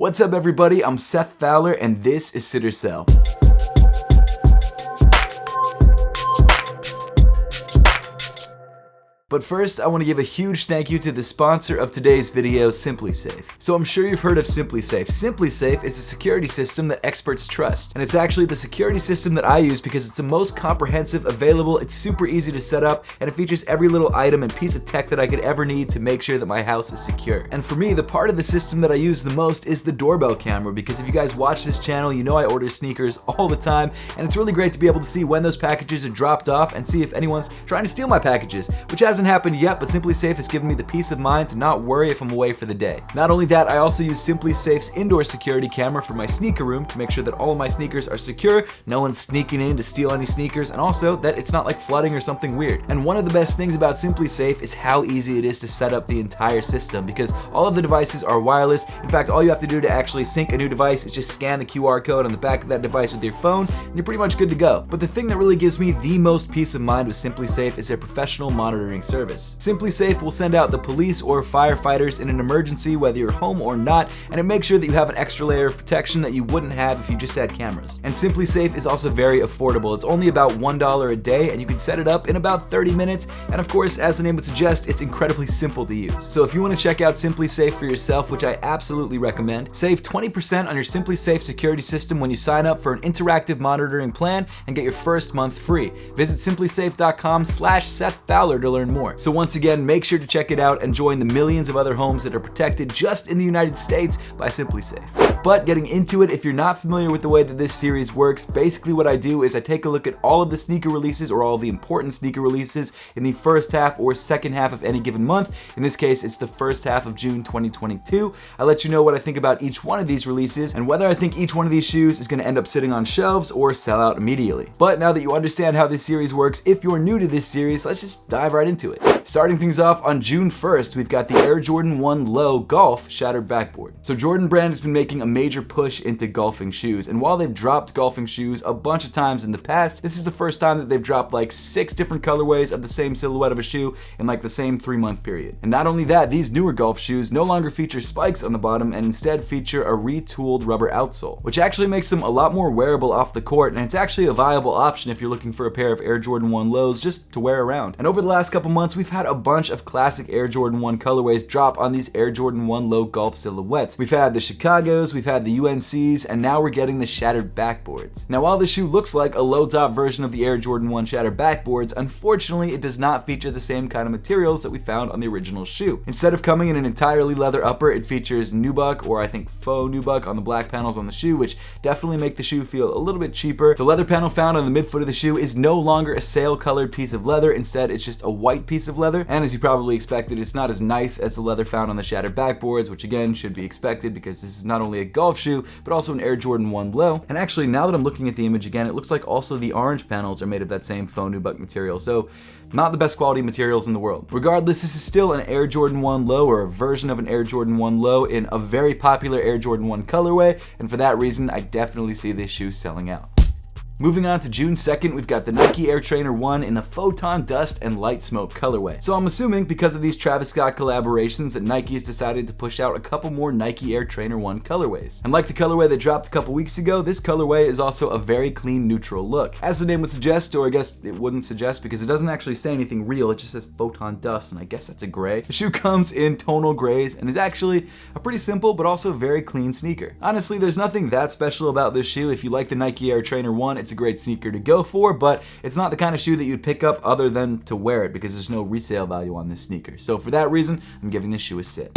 What's up everybody, I'm Seth Fowler and this is Sit or Sell. But first, I want to give a huge thank you to the sponsor of today's video, SimpliSafe. So I'm sure you've heard of SimpliSafe. SimpliSafe is a security system that experts trust. And it's actually the security system that I use because it's the most comprehensive available, it's super easy to set up, and it features every little item and piece of tech that I could ever need to make sure that my house is secure. And for me, the part of the system that I use the most is the doorbell camera, because if you guys watch this channel, you know I order sneakers all the time, and it's really great to be able to see when those packages are dropped off and see if anyone's trying to steal my packages, which hasn't happened yet, but SimpliSafe has given me the peace of mind to not worry if I'm away for the day. Not only that, I also use SimpliSafe's indoor security camera for my sneaker room to make sure that all of my sneakers are secure, no one's sneaking in to steal any sneakers, and also that it's not like flooding or something weird. And one of the best things about SimpliSafe is how easy it is to set up the entire system, because all of the devices are wireless. In fact, all you have to do to actually sync a new device is just scan the QR code on the back of that device with your phone, and you're pretty much good to go. But the thing that really gives me the most peace of mind with SimpliSafe is their professional monitoring service. SimpliSafe will send out the police or firefighters in an emergency whether you're home or not, and it makes sure that you have an extra layer of protection that you wouldn't have if you just had cameras. And SimpliSafe is also very affordable. It's only about $1 a day and you can set it up in about 30 minutes, and of course, as the name would suggest, it's incredibly simple to use. So if you want to check out SimpliSafe for yourself, which I absolutely recommend, save 20% on your SimpliSafe security system when you sign up for an interactive monitoring plan and get your first month free. Visit simplisafe.com/Seth Fowler to learn more. So once again, make sure to check it out and join the millions of other homes that are protected just in the United States by SimpliSafe. But getting into it, if you're not familiar with the way that this series works, basically what I do is I take a look at all of the sneaker releases or all of the important sneaker releases in the first half or second half of any given month. In this case, it's the first half of June 2022. I let you know what I think about each one of these releases and whether I think each one of these shoes is going to end up sitting on shelves or sell out immediately. But now that you understand how this series works, if you're new to this series, let's just dive right into it. Starting things off on June 1st, we've got the Air Jordan 1 Low Golf Shattered Backboard. So Jordan Brand has been making a major push into golfing shoes, and while they've dropped golfing shoes a bunch of times in the past, this is the first time that they've dropped like 6 different colorways of the same silhouette of a shoe in like the same 3-month period. And not only that, these newer golf shoes no longer feature spikes on the bottom and instead feature a retooled rubber outsole, which actually makes them a lot more wearable off the court, and it's actually a viable option if you're looking for a pair of Air Jordan 1 Lows just to wear around. And over the last couple months, we've had a bunch of classic Air Jordan 1 colorways drop on these Air Jordan 1 Low golf silhouettes. We've had the Chicagos, we've had the UNCs, and now we're getting the Shattered Backboards. Now while this shoe looks like a low top version of the Air Jordan 1 Shattered Backboards, unfortunately it does not feature the same kind of materials that we found on the original shoe. Instead of coming in an entirely leather upper, it features nubuck, or I think faux nubuck, on the black panels on the shoe, which definitely make the shoe feel a little bit cheaper. The leather panel found on the midfoot of the shoe is no longer a sail colored piece of leather, instead it's just a white piece of leather, and as you probably expected, it's not as nice as the leather found on the Shattered Backboards, which again should be expected because this is not only a golf shoe but also an Air Jordan 1 Low. And actually, now that I'm looking at the image again, it looks like also the orange panels are made of that same faux nubuck material, so not the best quality materials in the world. Regardless, this is still an Air Jordan 1 Low, or a version of an Air Jordan 1 Low in a very popular Air Jordan 1 colorway, and for that reason I definitely see this shoe selling out. Moving on to June 2nd, we've got the Nike Air Trainer 1 in the Photon Dust and Light Smoke colorway. So I'm assuming because of these Travis Scott collaborations that Nike has decided to push out a couple more Nike Air Trainer 1 colorways. And like the colorway that dropped a couple weeks ago, this colorway is also a very clean neutral look. As the name would suggest, or I guess it wouldn't suggest because it doesn't actually say anything real, it just says Photon Dust, and I guess that's a gray. The shoe comes in tonal grays and is actually a pretty simple but also very clean sneaker. Honestly, there's nothing that special about this shoe. If you like the Nike Air Trainer 1, it's a great sneaker to go for, but it's not the kind of shoe that you'd pick up other than to wear it because there's no resale value on this sneaker. So for that reason, I'm giving this shoe a sit.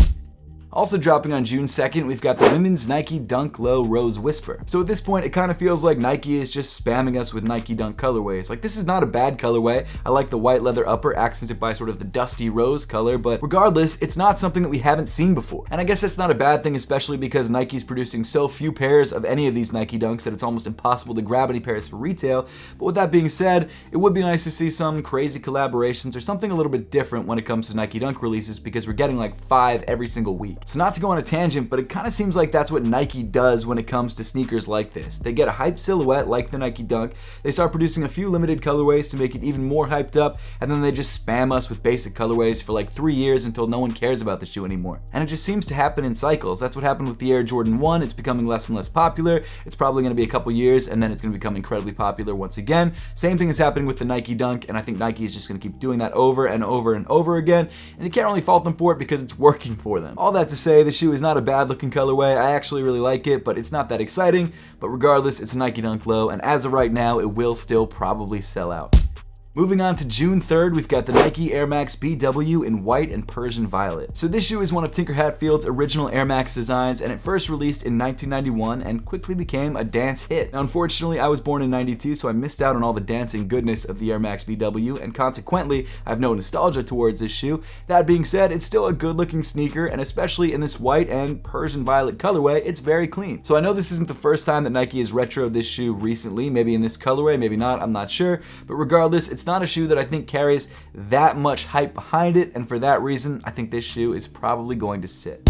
Also dropping on June 2nd, we've got the women's Nike Dunk Low Rose Whisper. So at this point, it kind of feels like Nike is just spamming us with Nike Dunk colorways. Like, this is not a bad colorway. I like the white leather upper accented by sort of the dusty rose color, but regardless, it's not something that we haven't seen before. And I guess that's not a bad thing, especially because Nike's producing so few pairs of any of these Nike Dunks that it's almost impossible to grab any pairs for retail. But with that being said, it would be nice to see some crazy collaborations or something a little bit different when it comes to Nike Dunk releases, because we're getting like 5 every single week. So not to go on a tangent, but it kind of seems like that's what Nike does when it comes to sneakers like this. They get a hype silhouette like the Nike Dunk, they start producing a few limited colorways to make it even more hyped up, and then they just spam us with basic colorways for like 3 years until no one cares about the shoe anymore. And it just seems to happen in cycles. That's what happened with the Air Jordan 1. It's becoming less and less popular. It's probably going to be a couple years, and then it's going to become incredibly popular once again. Same thing is happening with the Nike Dunk, and I think Nike is just going to keep doing that over and over and over again, and you can't really fault them for it because it's working for them. All that to say, the shoe is not a bad looking colorway. I actually really like it, but it's not that exciting. But regardless, it's a Nike Dunk Low, and as of right now, it will still probably sell out. Moving on to June 3rd, we've got the Nike Air Max BW in white and Persian violet. So this shoe is one of Tinker Hatfield's original Air Max designs, and it first released in 1991 and quickly became a dance hit. Now unfortunately, I was born in 92, so I missed out on all the dancing goodness of the Air Max BW, and consequently, I have no nostalgia towards this shoe. That being said, it's still a good looking sneaker, and especially in this white and Persian violet colorway, it's very clean. So I know this isn't the first time that Nike has retroed this shoe recently, maybe in this colorway, maybe not, I'm not sure, but regardless, it's not a shoe that I think carries that much hype behind it, and for that reason, I think this shoe is probably going to sit.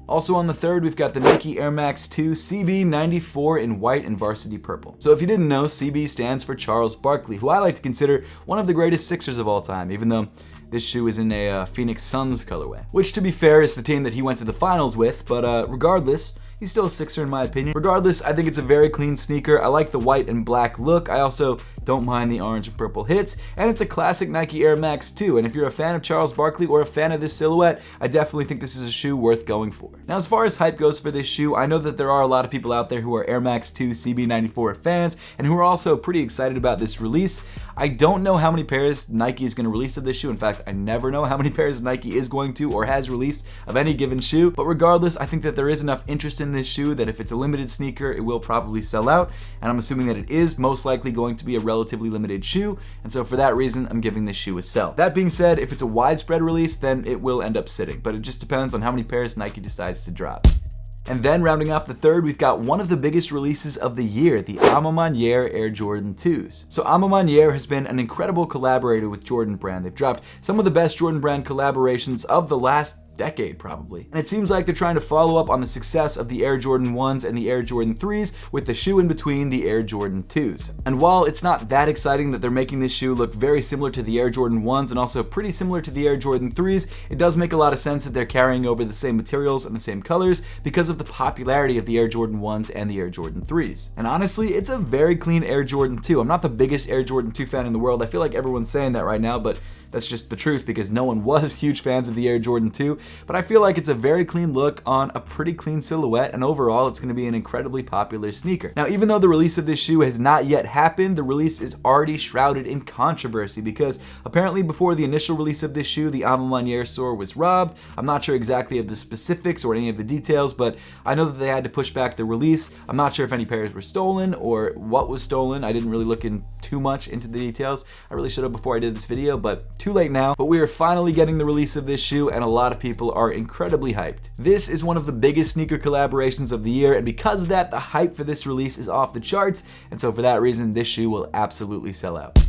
Also on the 3rd, we've got the Nike Air Max 2 CB94 in white and varsity purple. So if you didn't know, CB stands for Charles Barkley, who I like to consider one of the greatest Sixers of all time, even though this shoe is in a Phoenix Suns colorway. Which, to be fair, is the team that he went to the finals with, but regardless, he's still a Sixer in my opinion. Regardless, I think it's a very clean sneaker. I like the white and black look. I also don't mind the orange and purple hits, and it's a classic Nike Air Max 2, and if you're a fan of Charles Barkley or a fan of this silhouette, I definitely think this is a shoe worth going for. Now, as far as hype goes for this shoe, I know that there are a lot of people out there who are Air Max 2 CB94 fans, and who are also pretty excited about this release. I don't know how many pairs Nike is going to release of this shoe. In fact, I never know how many pairs Nike is going to or has released of any given shoe, but regardless, I think that there is enough interest in this shoe that if it's a limited sneaker, it will probably sell out, and I'm assuming that it is most likely going to be a relatively limited shoe, and so for that reason, I'm giving this shoe a sell. That being said, if it's a widespread release, then it will end up sitting, but it just depends on how many pairs Nike decides to drop. And then rounding off the 3rd, we've got one of the biggest releases of the year, the A Ma Maniére Air Jordan 2s. So A Ma Maniére has been an incredible collaborator with Jordan Brand. They've dropped some of the best Jordan Brand collaborations of the last decade probably. And it seems like they're trying to follow up on the success of the Air Jordan 1s and the Air Jordan 3s with the shoe in between, the Air Jordan 2s. And while it's not that exciting that they're making this shoe look very similar to the Air Jordan 1s and also pretty similar to the Air Jordan 3s, it does make a lot of sense that they're carrying over the same materials and the same colors because of the popularity of the Air Jordan 1s and the Air Jordan 3s. And honestly, it's a very clean Air Jordan 2. I'm not the biggest Air Jordan 2 fan in the world. I feel like everyone's saying that right now, but that's just the truth because no one was huge fans of the Air Jordan 2, but I feel like it's a very clean look on a pretty clean silhouette, and overall it's going to be an incredibly popular sneaker. Now, even though the release of this shoe has not yet happened, the release is already shrouded in controversy because apparently before the initial release of this shoe, the A Ma Maniére store was robbed. I'm not sure exactly of the specifics or any of the details, but I know that they had to push back the release. I'm not sure if any pairs were stolen or what was stolen. I didn't really look in too much into the details. I really should have before I did this video, but too late now. But we are finally getting the release of this shoe, and a lot of people are incredibly hyped. This is one of the biggest sneaker collaborations of the year, and because of that, the hype for this release is off the charts, and so for that reason, this shoe will absolutely sell out.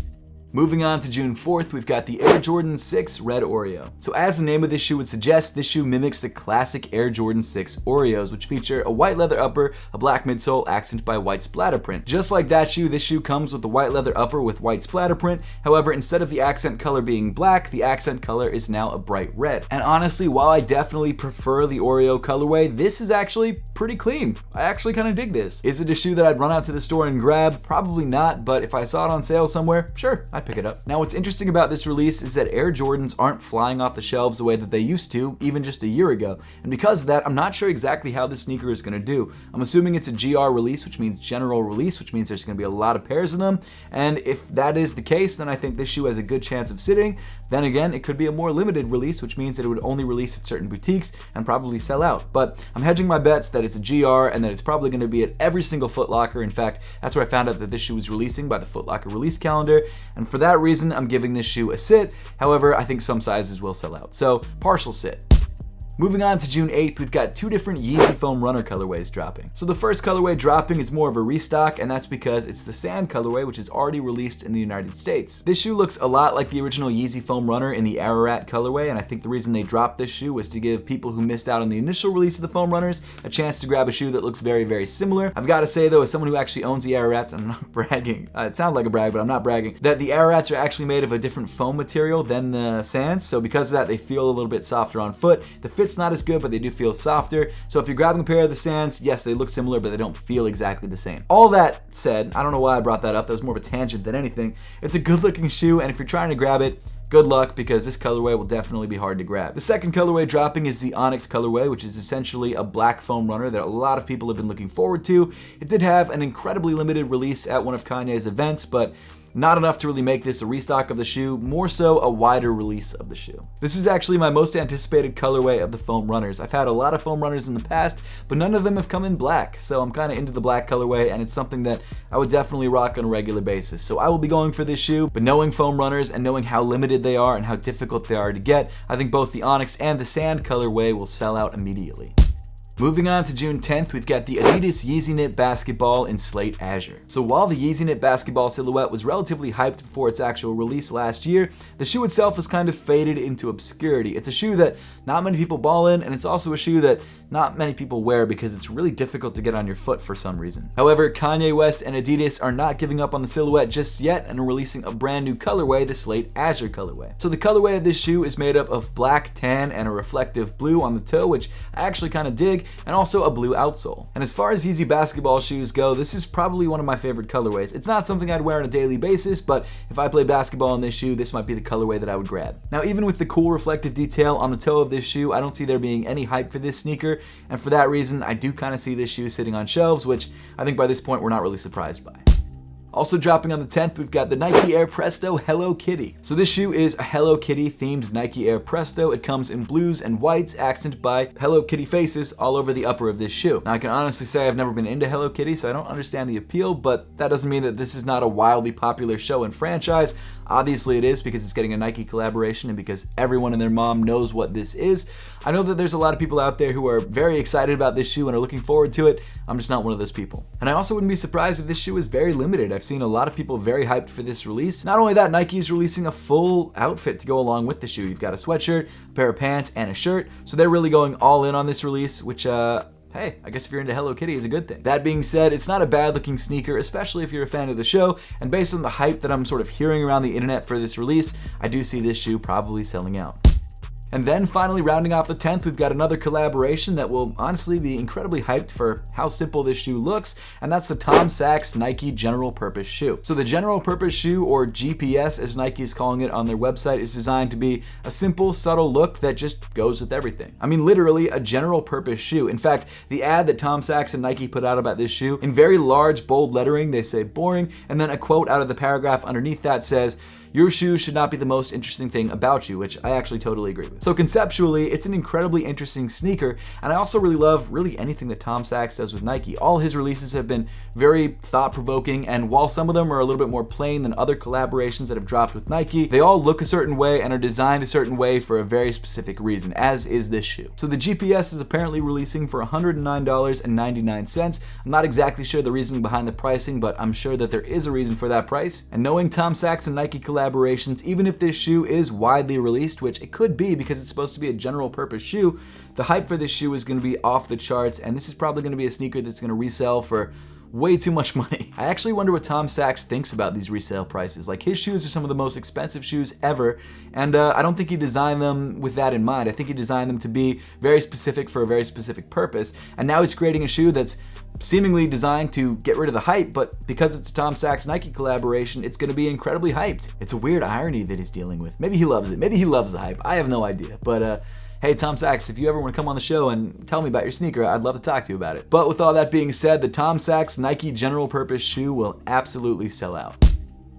Moving on to June 4th, we've got the Air Jordan 6 Red Oreo. So as the name of this shoe would suggest, this shoe mimics the classic Air Jordan 6 Oreos, which feature a white leather upper, a black midsole accented by white splatter print. Just like that shoe, this shoe comes with the white leather upper with white splatter print. However, instead of the accent color being black, the accent color is now a bright red. And honestly, while I definitely prefer the Oreo colorway, this is actually pretty clean. I actually kind of dig this. Is it a shoe that I'd run out to the store and grab? Probably not, but if I saw it on sale somewhere, sure, I'd pick it up. Now, what's interesting about this release is that Air Jordans aren't flying off the shelves the way that they used to even just a year ago, and because of that, I'm not sure exactly how this sneaker is going to do. I'm assuming it's a GR release, which means general release, which means there's going to be a lot of pairs of them, and if that is the case, then I think this shoe has a good chance of sitting. Then again, it could be a more limited release, which means that it would only release at certain boutiques and probably sell out, but I'm hedging my bets that it's a GR and that it's probably going to be at every single Foot Locker. In fact, that's where I found out that this shoe was releasing, by the Foot Locker release calendar, and for that reason, I'm giving this shoe a sit. However, I think some sizes will sell out, so partial sit. Moving on to June 8th, we've got two different Yeezy foam runner colorways dropping. So the first colorway dropping is more of a restock, and that's because it's the sand colorway, which is already released in the United States. This shoe looks a lot like the original Yeezy foam runner in the Ararat colorway, and I think the reason they dropped this shoe was to give people who missed out on the initial release of the foam runners a chance to grab a shoe that looks very, very similar. I've got to say though, as someone who actually owns the Ararats, and I'm not bragging, it sounds like a brag, but I'm not bragging, that the Ararats are actually made of a different foam material than the sands, so because of that, they feel a little bit softer on foot. The fit's not as good, but they do feel softer. So if you're grabbing a pair of the sands, yes, they look similar, but they don't feel exactly the same. All that said, I don't know why I brought that up. That was more of a tangent than anything. It's a good looking shoe, and if you're trying to grab it, good luck, because this colorway will definitely be hard to grab. The second colorway dropping is the Onyx colorway, which is essentially a black foam runner that a lot of people have been looking forward to. It did have an incredibly limited release at one of Kanye's events, but not enough to really make this a restock of the shoe, more so a wider release of the shoe. This is actually my most anticipated colorway of the foam runners. I've had a lot of foam runners in the past, but none of them have come in black, so I'm kind of into the black colorway, and it's something that I would definitely rock on a regular basis. So I will be going for this shoe, but knowing foam runners and knowing how limited they are and how difficult they are to get, I think both the Onyx and the Sand colorway will sell out immediately. Moving on to June 10th, we've got the Adidas Yeezy Basketball in Slate Azure. So while the Yeezyknit Basketball silhouette was relatively hyped before its actual release last year, the shoe itself has kind of faded into obscurity. It's a shoe that not many people ball in, and it's also a shoe that not many people wear because it's really difficult to get on your foot for some reason. However, Kanye West and Adidas are not giving up on the silhouette just yet and are releasing a brand new colorway, the Slate Azure colorway. So the colorway of this shoe is made up of black, tan, and a reflective blue on the toe, which I actually kind of dig, and also a blue outsole. And as far as Yeezy basketball shoes go, this is probably one of my favorite colorways. It's not something I'd wear on a daily basis, but if I play basketball in this shoe, this might be the colorway that I would grab. Now, even with the cool reflective detail on the toe of this shoe, I don't see there being any hype for this sneaker, and for that reason, I do kind of see this shoe sitting on shelves, which I think by this point we're not really surprised by. Also dropping on the 10th, we've got the Nike Air Presto Hello Kitty. So this shoe is a Hello Kitty themed Nike Air Presto. It comes in blues and whites, accented by Hello Kitty faces all over the upper of this shoe. Now I can honestly say I've never been into Hello Kitty, so I don't understand the appeal, but that doesn't mean that this is not a wildly popular show and franchise. Obviously it is, because it's getting a Nike collaboration and because everyone and their mom knows what this is. I know that there's a lot of people out there who are very excited about this shoe and are looking forward to it. I'm just not one of those people. And I also wouldn't be surprised if this shoe is very limited. I've seen a lot of people very hyped for this release. Not only that, Nike is releasing a full outfit to go along with the shoe. You've got a sweatshirt, a pair of pants, and a shirt. So they're really going all in on this release, which hey, I guess if you're into Hello Kitty is a good thing. That being said, it's not a bad looking sneaker, especially if you're a fan of the show, and based on the hype that I'm sort of hearing around the internet for this release, I do see this shoe probably selling out. And then finally, rounding off the 10th, we've got another collaboration that will honestly be incredibly hyped for how simple this shoe looks, and that's the Tom Sachs Nike General Purpose Shoe. So the General Purpose Shoe, or GPS as Nike is calling it on their website, is designed to be a simple, subtle look that just goes with everything. I mean, literally a general purpose shoe. In fact, the ad that Tom Sachs and Nike put out about this shoe, in very large, bold lettering, they say boring, and then a quote out of the paragraph underneath that says, "Your shoes should not be the most interesting thing about you," which I actually totally agree with. So conceptually, it's an incredibly interesting sneaker, and I also really love anything that Tom Sachs does with Nike. All his releases have been very thought-provoking, and while some of them are a little bit more plain than other collaborations that have dropped with Nike, they all look a certain way and are designed a certain way for a very specific reason, as is this shoe. So the GPS is apparently releasing for $109.99. I'm not exactly sure the reasoning behind the pricing, but I'm sure that there is a reason for that price. And knowing Tom Sachs and Nike collaborations, even if this shoe is widely released, which it could be because it's supposed to be a general purpose shoe, the hype for this shoe is going to be off the charts, and this is probably going to be a sneaker that's going to resell for way too much money. I actually wonder what Tom Sachs thinks about these resale prices. Like, his shoes are some of the most expensive shoes ever, and I don't think he designed them with that in mind. I think he designed them to be very specific for a very specific purpose, and now he's creating a shoe that's seemingly designed to get rid of the hype, but because it's a Tom Sachs Nike collaboration, it's going to be incredibly hyped. It's a weird irony that he's dealing with. Maybe he loves it. Maybe he loves the hype. I have no idea, but hey, Tom Sachs, if you ever want to come on the show and tell me about your sneaker, I'd love to talk to you about it. But with all that being said, the Tom Sachs Nike General Purpose shoe will absolutely sell out.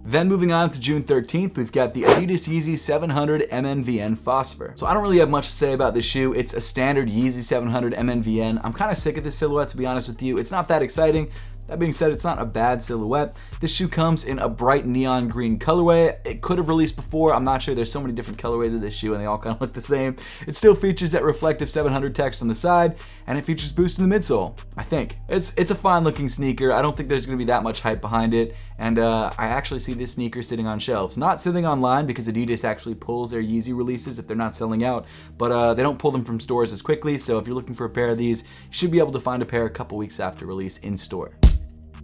Then moving on to June 13th, we've got the Adidas Yeezy 700 MNVN Phosphor. So I don't really have much to say about this shoe. It's a standard Yeezy 700 MNVN. I'm kind of sick of this silhouette, to be honest with you. It's not that exciting. That being said, it's not a bad silhouette. This shoe comes in a bright neon green colorway. It could have released before. I'm not sure. There's so many different colorways of this shoe and they all kind of look the same. It still features that reflective 700 text on the side, and it features boost in the midsole, I think. It's a fine looking sneaker. I don't think there's going to be that much hype behind it, and I actually see this sneaker sitting on shelves. Not sitting online because Adidas actually pulls their Yeezy releases if they're not selling out, but they don't pull them from stores as quickly, so if you're looking for a pair of these, you should be able to find a pair a couple weeks after release in store.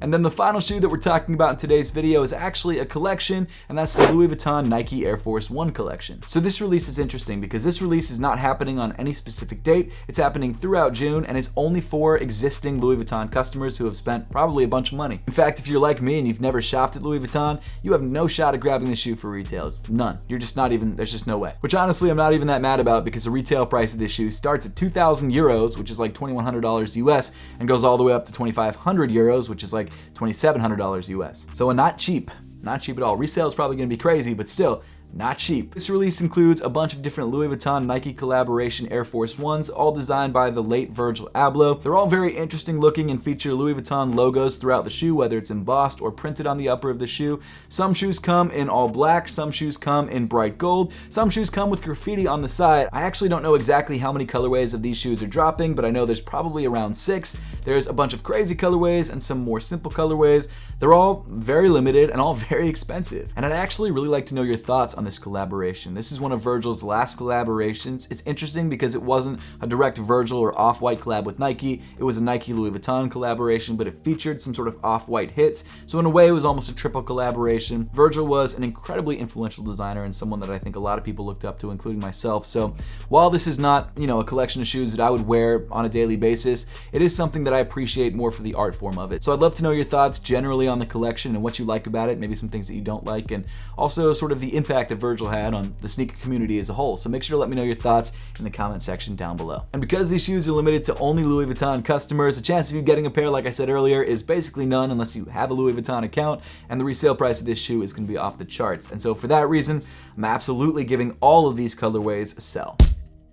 And then the final shoe that we're talking about in today's video is actually a collection, and that's the Louis Vuitton Nike Air Force 1 collection. So this release is interesting because this release is not happening on any specific date. It's happening throughout June, and it's only for existing Louis Vuitton customers who have spent probably a bunch of money. In fact, if you're like me and you've never shopped at Louis Vuitton, you have no shot at grabbing the shoe for retail. None. You're just not even, there's just no way. Which honestly, I'm not even that mad about because the retail price of this shoe starts at 2,000 euros, which is like $2,100 US, and goes all the way up to 2,500 euros, which is like $2,700 US. So not cheap at all. Resale is probably gonna be crazy, but still, not cheap. This release includes a bunch of different Louis Vuitton Nike collaboration Air Force 1s, all designed by the late Virgil Abloh. They're all very interesting looking and feature Louis Vuitton logos throughout the shoe, whether it's embossed or printed on the upper of the shoe. Some shoes come in all black, some shoes come in bright gold, some shoes come with graffiti on the side. I actually don't know exactly how many colorways of these shoes are dropping, but I know there's probably around 6. There's a bunch of crazy colorways and some more simple colorways. They're all very limited and all very expensive. And I'd actually really like to know your thoughts on this collaboration. This is one of Virgil's last collaborations. It's interesting because it wasn't a direct Virgil or Off-White collab with Nike. It was a Nike Louis Vuitton collaboration, but it featured some sort of Off-White hits. So in a way, it was almost a triple collaboration. Virgil was an incredibly influential designer and someone that I think a lot of people looked up to, including myself. So while this is not, a collection of shoes that I would wear on a daily basis, it is something that I appreciate more for the art form of it. So I'd love to know your thoughts generally on the collection and what you like about it, maybe some things that you don't like, and also sort of the impact that Virgil had on the sneaker community as a whole. So make sure to let me know your thoughts in the comment section down below. And because these shoes are limited to only Louis Vuitton customers, the chance of you getting a pair, like I said earlier, is basically none unless you have a Louis Vuitton account, and the resale price of this shoe is going to be off the charts. And so for that reason, I'm absolutely giving all of these colorways a sell.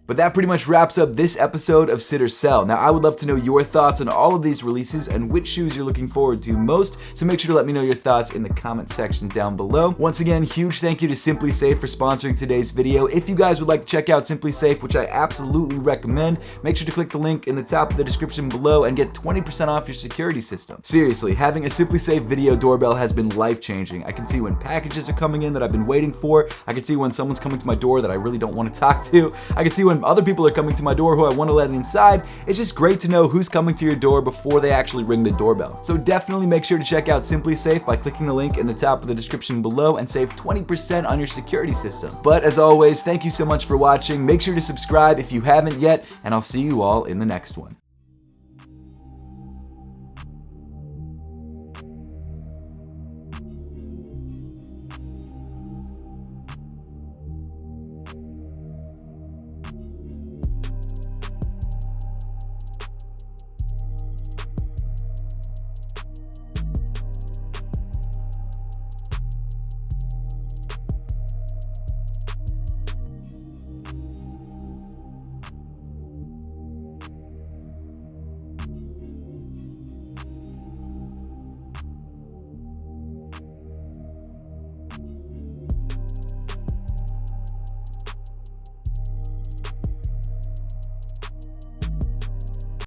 But that pretty much wraps up this episode of Sit or Sell. Now, I would love to know your thoughts on all of these releases and which shoes you're looking forward to most, so make sure to let me know your thoughts in the comment section down below. Once again, huge thank you to Simply Safe for sponsoring today's video. If you guys would like to check out Simply Safe, which I absolutely recommend, make sure to click the link in the top of the description below and get 20% off your security system. Seriously, having a Simply Safe video doorbell has been life-changing. I can see when packages are coming in that I've been waiting for. I can see when someone's coming to my door that I really don't want to talk to. I can see when other people are coming to my door who I want to let inside. It's just great to know who's coming to your door before they actually ring the doorbell. So definitely make sure to check out Simply Safe by clicking the link in the top of the description below and save 20% on your security system. But as always, thank you so much for watching. Make sure to subscribe if you haven't yet, and I'll see you all in the next one.